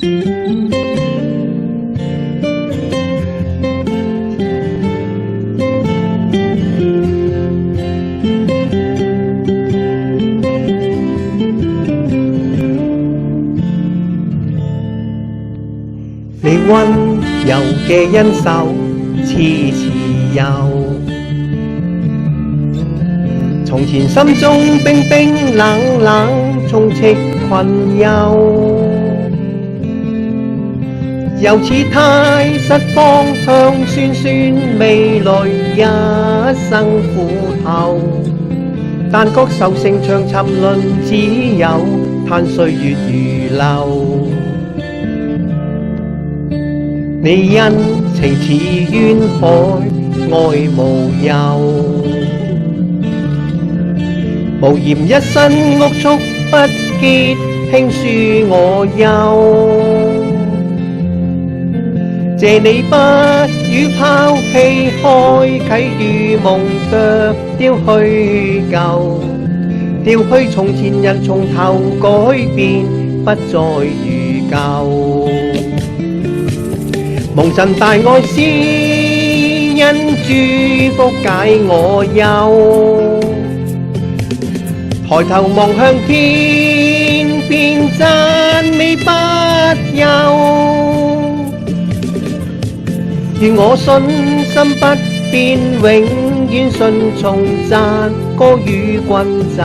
你溫柔嘅恩手遲遲有，從前心中冰冰冷冷充斥困憂，又似太失方向，酸酸味蕾一生苦透，但覺受成長沉淪，只有嘆歲月如流。你恩情似淵海，愛無憂，無言一生屋促不結，輕恕我憂。謝你不予拋棄，開啟如夢，剁掉虛舊，掉去從前人從頭改變，不再如舊。蒙神大愛施恩祝福解我憂，抬頭望向天邊讚美不休，願我信心不變，永遠順從讚歌與君奏，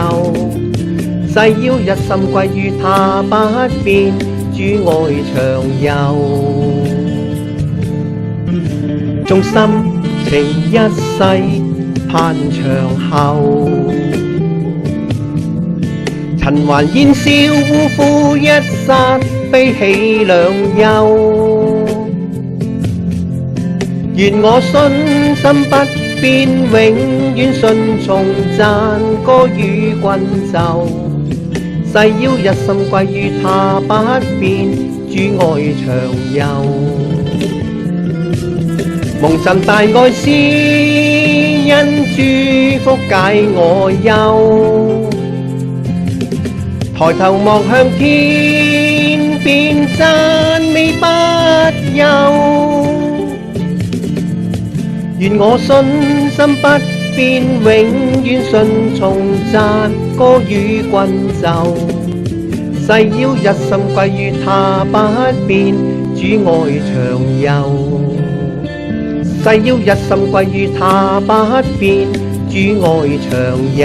誓要一心歸於他不變，主愛長有。縱心情一世盼長後，塵寰煙消烏枯一剎，悲喜兩憂。願我信心不變，永遠順從讚歌與君奏，誓要一心歸於他不變，主愛長有。蒙神大愛施恩祝福解我憂，抬頭望向天邊讚美不休，願我信心不變，永遠順從讚歌與君奏，誓要一心歸於他不變，主愛長有。誓要一心歸於他不變，主愛長有。